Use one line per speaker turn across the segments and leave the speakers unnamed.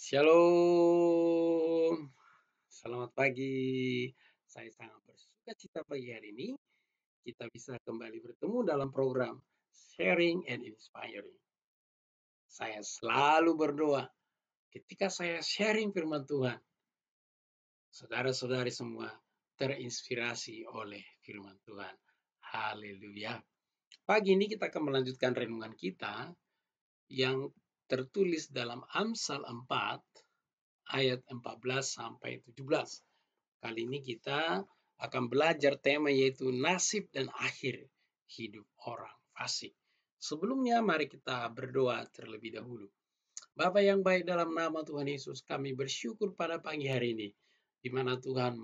Shalom, selamat pagi. Saya sangat bersuka cita pagi hari ini kita bisa kembali bertemu dalam program Sharing and Inspiring. Saya selalu berdoa ketika saya sharing firman Tuhan, saudara-saudari semua terinspirasi oleh firman Tuhan. Haleluya. Pagi ini kita akan melanjutkan renungan kita yang tertulis dalam Amsal 4 ayat 14 sampai 17. Kali ini kita akan belajar tema yaitu nasib dan akhir hidup orang fasik. Sebelumnya mari kita berdoa terlebih dahulu. Bapa yang baik, dalam nama Tuhan Yesus kami bersyukur pada pagi hari ini, di mana Tuhan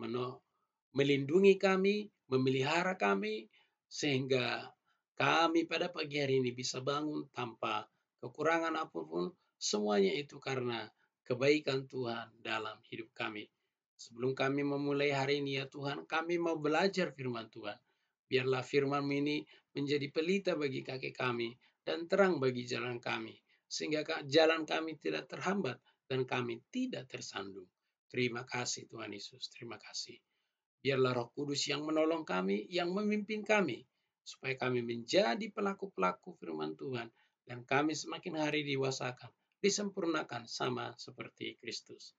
melindungi kami, memelihara kami, sehingga kami pada pagi hari ini bisa bangun tanpa kekurangan apapun. Semuanya itu karena kebaikan Tuhan dalam hidup kami. Sebelum kami memulai hari ini ya Tuhan, kami mau belajar firman Tuhan. Biarlah firman-Mu ini menjadi pelita bagi kaki kami dan terang bagi jalan kami, sehingga jalan kami tidak terhambat dan kami tidak tersandung. Terima kasih Tuhan Yesus, terima kasih. Biarlah Roh Kudus yang menolong kami, yang memimpin kami, supaya kami menjadi pelaku-pelaku firman Tuhan, dan kami semakin hari diwasakan, disempurnakan sama seperti Kristus.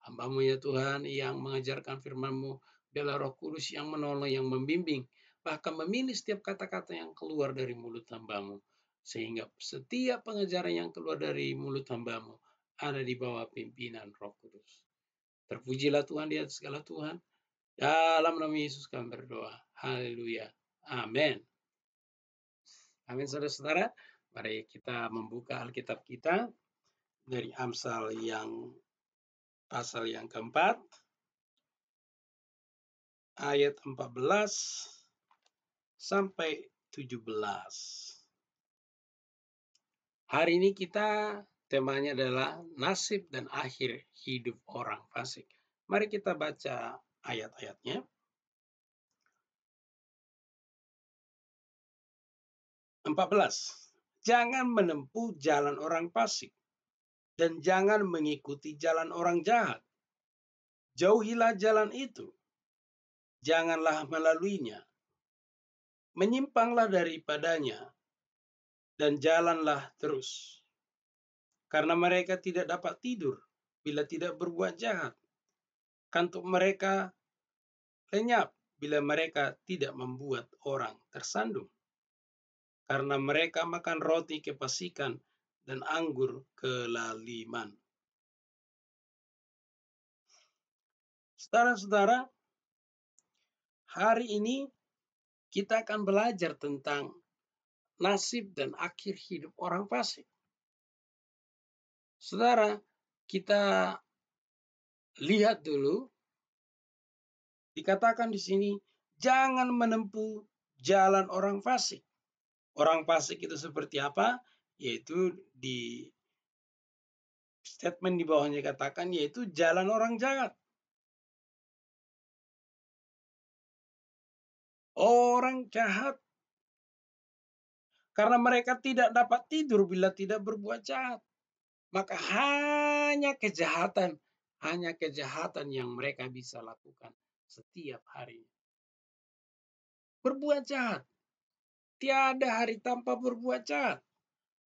Hamba-Mu ya Tuhan yang mengajarkan firman-Mu, biarlah Roh Kudus yang menolong, yang membimbing, bahkan memilih setiap kata-kata yang keluar dari mulut hamba-Mu, sehingga setiap pengajaran yang keluar dari mulut hamba-Mu ada di bawah pimpinan Roh Kudus. Terpujilah Tuhan di atas segala Tuhan. Dalam nama Yesus kami berdoa. Haleluya. Amin. Amin, saudara-saudara. Mari kita membuka Alkitab kita dari Amsal yang pasal yang keempat, ayat 14 sampai 17. Hari ini kita temanya adalah nasib dan akhir hidup orang fasik. Mari kita baca ayat-ayatnya. 14. Jangan menempuh jalan orang fasik dan jangan mengikuti jalan orang jahat. Jauhilah jalan itu, janganlah melaluinya. Menyimpanglah daripadanya dan jalanlah terus. Karena mereka tidak dapat tidur bila tidak berbuat jahat. Kantuk mereka lenyap bila mereka tidak membuat orang tersandung. Karena mereka makan roti kefasikan dan anggur kelaliman. Saudara-saudara, hari ini kita akan belajar tentang nasib dan akhir hidup orang fasik. Saudara, kita lihat dulu, dikatakan di sini, jangan menempuh jalan orang fasik. Orang fasik itu seperti apa? Yaitu di statement di bawahnya katakan, yaitu jalan orang jahat. Orang jahat. Karena mereka tidak dapat tidur bila tidak berbuat jahat. Maka hanya kejahatan yang mereka bisa lakukan setiap hari. Berbuat jahat. Tiada hari tanpa berbuat jahat.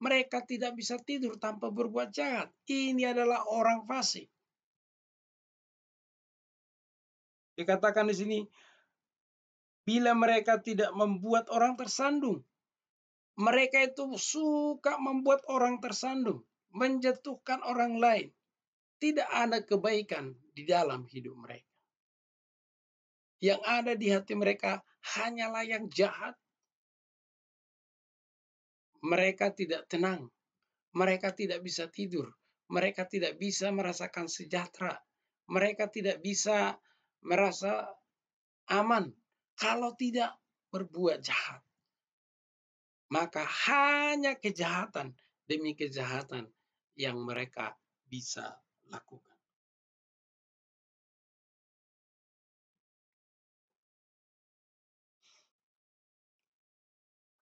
Mereka tidak bisa tidur tanpa berbuat jahat. Ini adalah orang fasik. Dikatakan di sini, bila mereka tidak membuat orang tersandung. Mereka itu suka membuat orang tersandung, menjatuhkan orang lain. Tidak ada kebaikan di dalam hidup mereka. Yang ada di hati mereka hanyalah yang jahat. Mereka tidak tenang. Mereka tidak bisa tidur. Mereka tidak bisa merasakan sejahtera. Mereka tidak bisa merasa aman kalau tidak berbuat jahat. Maka hanya kejahatan demi kejahatan yang mereka bisa lakukan.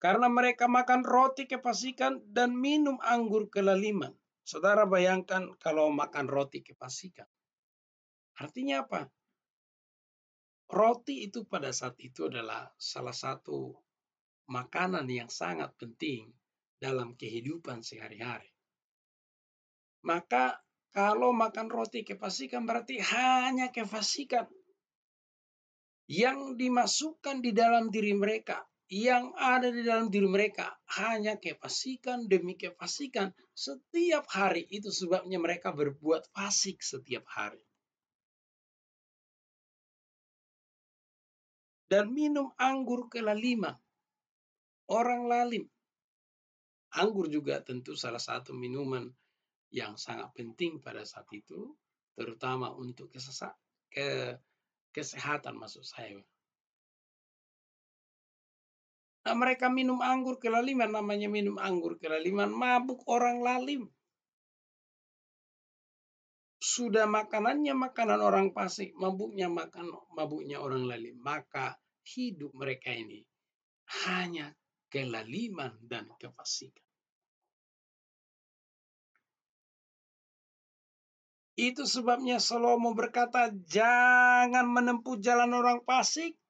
Karena mereka makan roti kefasikan dan minum anggur kelaliman. Saudara bayangkan kalau makan roti kefasikan. Artinya apa? Roti itu pada saat itu adalah salah satu makanan yang sangat penting dalam kehidupan sehari-hari. Maka kalau makan roti kefasikan berarti hanya kefasikan yang dimasukkan di dalam diri mereka, yang ada di dalam diri mereka hanya kefasikan demi kefasikan setiap hari. Itu sebabnya mereka berbuat fasik setiap hari. Dan minum anggur kelaliman. Orang lalim. Anggur juga tentu salah satu minuman yang sangat penting pada saat itu, terutama untuk kesehatan maksud saya. Nah, mereka minum anggur kelaliman, namanya minum anggur kelaliman, mabuk orang lalim. Sudah makanannya makanan orang fasik, mabuknya orang lalim. Maka hidup mereka ini hanya kelaliman dan kefasikan. Itu sebabnya Salomo berkata, jangan menempuh jalan orang fasik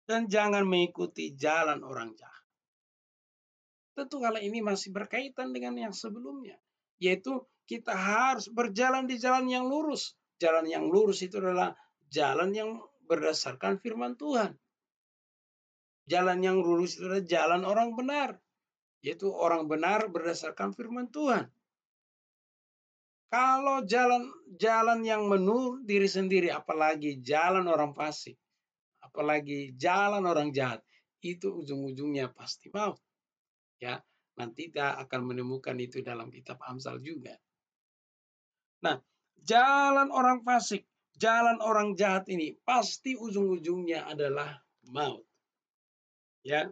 dan jangan mengikuti jalan orang jahat. Tentu hal ini masih berkaitan dengan yang sebelumnya, yaitu kita harus berjalan di jalan yang lurus. Jalan yang lurus itu adalah jalan yang berdasarkan firman Tuhan. Jalan yang lurus itu adalah jalan orang benar, yaitu orang benar berdasarkan firman Tuhan. Kalau jalan yang menurut diri sendiri, apalagi jalan orang fasik, apalagi jalan orang jahat, itu ujung-ujungnya pasti maut. Ya, nanti kita akan menemukan itu dalam kitab Amsal juga. Nah, jalan orang fasik, jalan orang jahat ini pasti ujung-ujungnya adalah maut. Ya.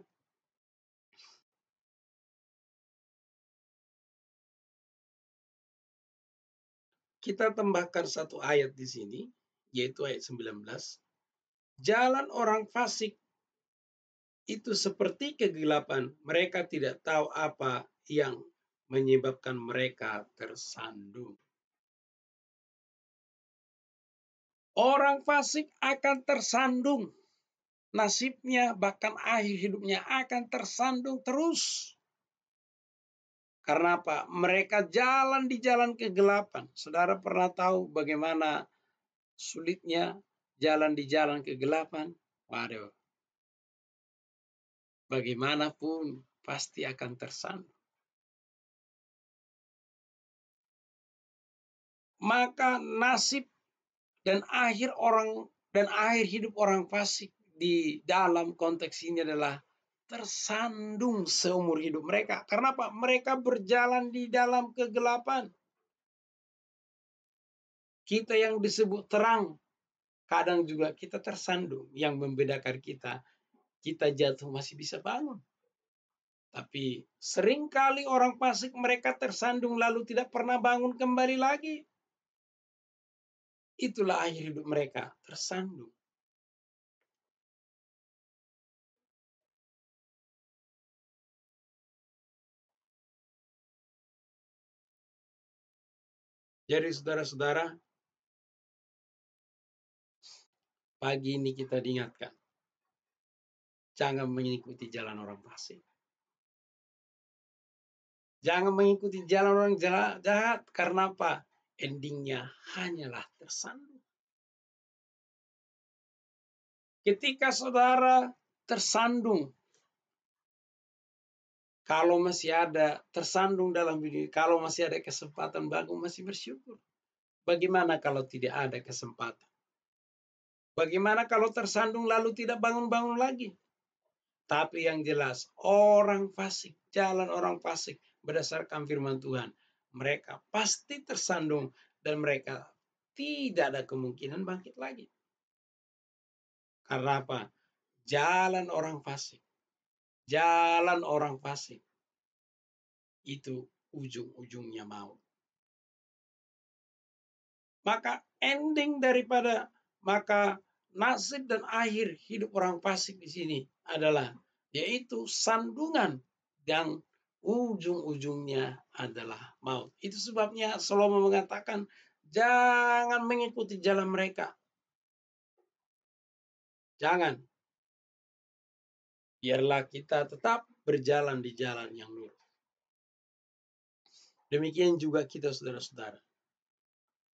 Kita tambahkan satu ayat di sini, yaitu ayat 19. Jalan orang fasik itu seperti kegelapan. Mereka tidak tahu apa yang menyebabkan mereka tersandung. Orang fasik akan tersandung. Nasibnya bahkan akhir hidupnya akan tersandung terus. Karena apa? Mereka jalan di jalan kegelapan. Saudara pernah tahu bagaimana sulitnya jalan di jalan kegelapan? Waduh. Bagaimanapun pasti akan tersandung. Maka nasib dan akhir hidup orang fasik di dalam konteks ini adalah tersandung seumur hidup mereka. Karena apa? Mereka berjalan di dalam kegelapan. Kita yang disebut terang, kadang juga kita tersandung. Yang membedakan kita jatuh masih bisa bangun. Tapi seringkali orang fasik mereka tersandung lalu tidak pernah bangun kembali lagi. Itulah akhir hidup mereka, tersandung. Jadi saudara-saudara, pagi ini kita diingatkan, jangan mengikuti jalan orang fasik. Jangan mengikuti jalan orang jahat, karena apa? Endingnya hanyalah tersandung. Ketika saudara tersandung, kalau masih ada tersandung dalam hidup, kalau masih ada kesempatan bangun, masih bersyukur. Bagaimana kalau tidak ada kesempatan? Bagaimana kalau tersandung lalu tidak bangun-bangun lagi? Tapi yang jelas, orang fasik, jalan orang fasik berdasarkan firman Tuhan, mereka pasti tersandung dan mereka tidak ada kemungkinan bangkit lagi. Karena apa? Jalan orang fasik itu ujung-ujungnya maut. Maka nasib dan akhir hidup orang fasik di sini adalah yaitu sandungan yang ujung-ujungnya adalah maut. Itu sebabnya Salomo mengatakan, jangan mengikuti jalan mereka. Jangan. Biarlah kita tetap berjalan di jalan yang lurus. Demikian juga kita, saudara-saudara.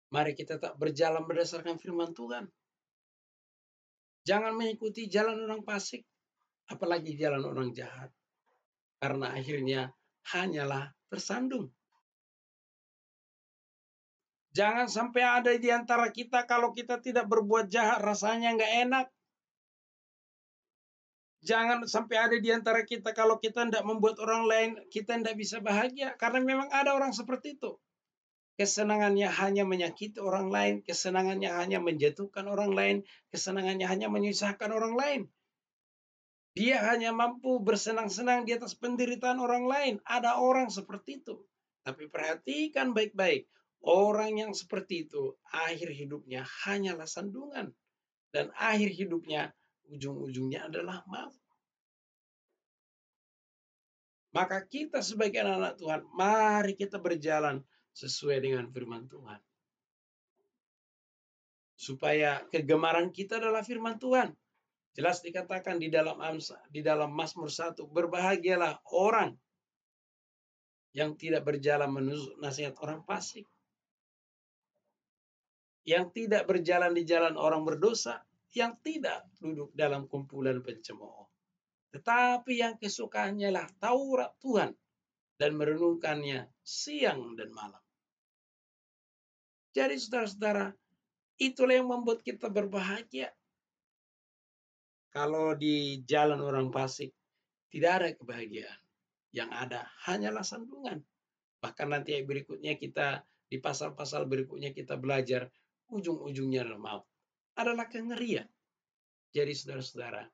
Mari kita tetap berjalan berdasarkan firman Tuhan. Jangan mengikuti jalan orang fasik, apalagi jalan orang jahat. Karena akhirnya hanyalah tersandung. Jangan sampai ada di antara kita kalau kita tidak berbuat jahat rasanya nggak enak. Jangan sampai ada di antara kita kalau kita tidak membuat orang lain, kita tidak bisa bahagia. Karena memang ada orang seperti itu. Kesenangannya hanya menyakiti orang lain, kesenangannya hanya menjatuhkan orang lain, kesenangannya hanya menyusahkan orang lain. Dia hanya mampu bersenang-senang di atas penderitaan orang lain. Ada orang seperti itu. Tapi perhatikan baik-baik. Orang yang seperti itu, akhir hidupnya hanyalah sandungan. Dan akhir hidupnya, ujung-ujungnya adalah maut. Maka kita sebagai anak-anak Tuhan, mari kita berjalan sesuai dengan firman Tuhan. Supaya kegemaran kita adalah firman Tuhan. Jelas dikatakan di dalam Mazmur 1, berbahagialah orang yang tidak berjalan menurut nasihat orang fasik, yang tidak berjalan di jalan orang berdosa, yang tidak duduk dalam kumpulan pencemooh. Tetapi yang kesukaannya lah Taurat Tuhan dan merenungkannya siang dan malam. Jadi saudara-saudara, itulah yang membuat kita berbahagia. Kalau di jalan orang fasik, tidak ada kebahagiaan. Yang ada hanyalah sandungan. Bahkan nanti berikutnya kita, di pasal-pasal berikutnya kita belajar, ujung-ujungnya adalah maut. Adalah kengerian. Jadi saudara-saudara,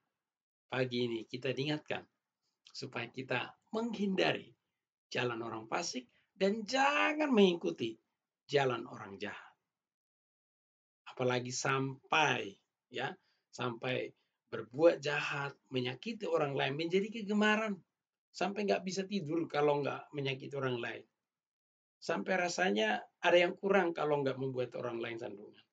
pagi ini kita diingatkan supaya kita menghindari jalan orang fasik dan jangan mengikuti jalan orang jahat. Apalagi sampai berbuat jahat, menyakiti orang lain, menjadi kegemaran. Sampai nggak bisa tidur kalau nggak menyakiti orang lain. Sampai rasanya ada yang kurang kalau nggak membuat orang lain sandungan.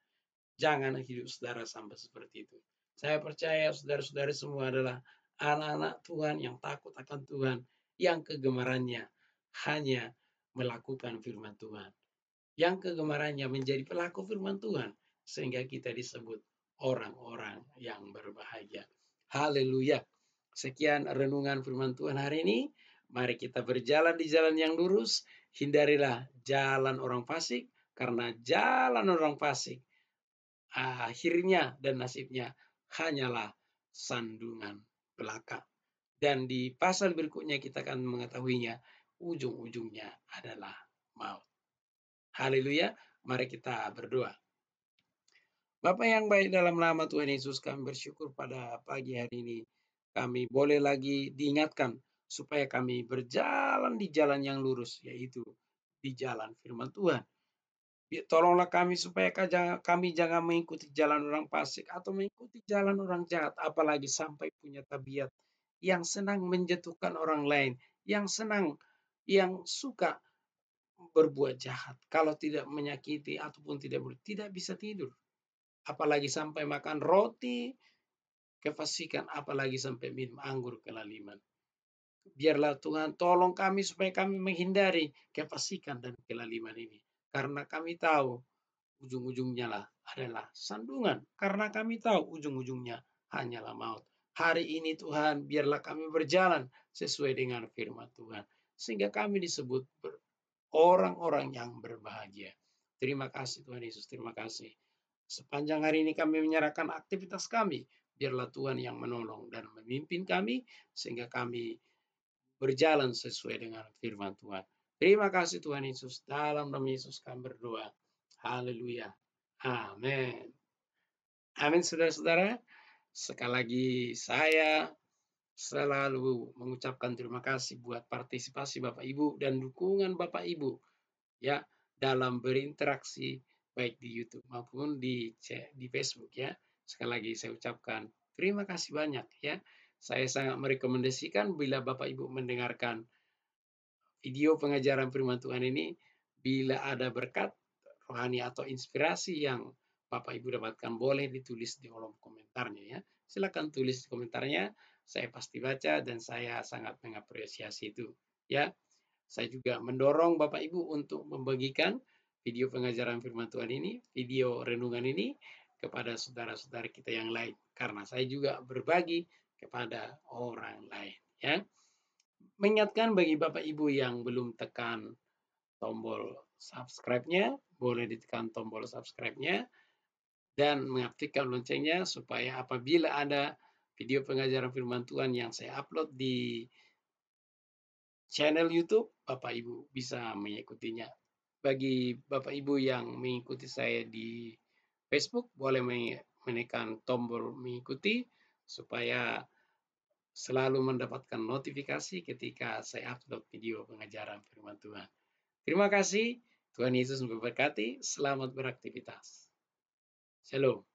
Jangan hidup saudara sampai seperti itu. Saya percaya saudara-saudara semua adalah anak-anak Tuhan yang takut akan Tuhan, yang kegemarannya hanya melakukan firman Tuhan. Yang kegemarannya menjadi pelaku firman Tuhan, sehingga kita disebut orang-orang yang berbahagia. Haleluya. Sekian renungan firman Tuhan hari ini. Mari kita berjalan di jalan yang lurus. Hindarilah jalan orang fasik, karena jalan orang fasik akhirnya dan nasibnya hanyalah sandungan belaka. Dan di pasal berikutnya kita akan mengetahuinya, ujung-ujungnya adalah maut. Haleluya. Mari kita berdoa. Bapa yang baik, dalam nama Tuhan Yesus kami bersyukur pada pagi hari ini. Kami boleh lagi diingatkan supaya kami berjalan di jalan yang lurus, yaitu di jalan firman Tuhan. Tolonglah kami supaya kami jangan mengikuti jalan orang fasik atau mengikuti jalan orang jahat, apalagi sampai punya tabiat yang senang menjatuhkan orang lain, yang suka berbuat jahat. Kalau tidak menyakiti ataupun tidak bisa tidur. Apalagi sampai makan roti kefasikan, apalagi sampai minum anggur kelaliman. Biarlah Tuhan tolong kami supaya kami menghindari kefasikan dan kelaliman ini. Karena kami tahu ujung-ujungnya adalah sandungan. Karena kami tahu ujung-ujungnya hanyalah maut. Hari ini Tuhan, biarlah kami berjalan sesuai dengan firman Tuhan. Sehingga kami disebut orang-orang yang berbahagia. Terima kasih Tuhan Yesus, terima kasih. Sepanjang hari ini kami menyerahkan aktivitas kami. Biarlah Tuhan yang menolong dan memimpin kami, sehingga kami berjalan sesuai dengan firman Tuhan. Terima kasih Tuhan Yesus. Dalam nama Yesus kami berdoa. Haleluya. Amin. Amin saudara-saudara. Sekali lagi saya selalu mengucapkan terima kasih buat partisipasi Bapak Ibu dan dukungan Bapak Ibu ya dalam berinteraksi baik di YouTube maupun di Facebook ya. Sekali lagi saya ucapkan terima kasih banyak ya. Saya sangat merekomendasikan bila Bapak Ibu mendengarkan video pengajaran firman Tuhan ini, bila ada berkat rohani atau inspirasi yang Bapak Ibu dapatkan, boleh ditulis di kolom komentarnya ya. Silakan tulis di komentarnya, saya pasti baca dan saya sangat mengapresiasi itu ya. Saya juga mendorong Bapak Ibu untuk membagikan video pengajaran firman Tuhan ini, video renungan ini kepada saudara-saudara kita yang lain, karena saya juga berbagi kepada orang lain ya. Mengingatkan bagi Bapak Ibu yang belum tekan tombol subscribe-nya, boleh ditekan tombol subscribe-nya dan mengaktifkan loncengnya supaya apabila ada video pengajaran firman Tuhan yang saya upload di channel YouTube, Bapak Ibu bisa mengikutinya. Bagi Bapak Ibu yang mengikuti saya di Facebook, boleh menekan tombol mengikuti supaya selalu mendapatkan notifikasi ketika saya upload video pengajaran firman Tuhan. Terima kasih, Tuhan Yesus memberkati, selamat beraktivitas. Shalom.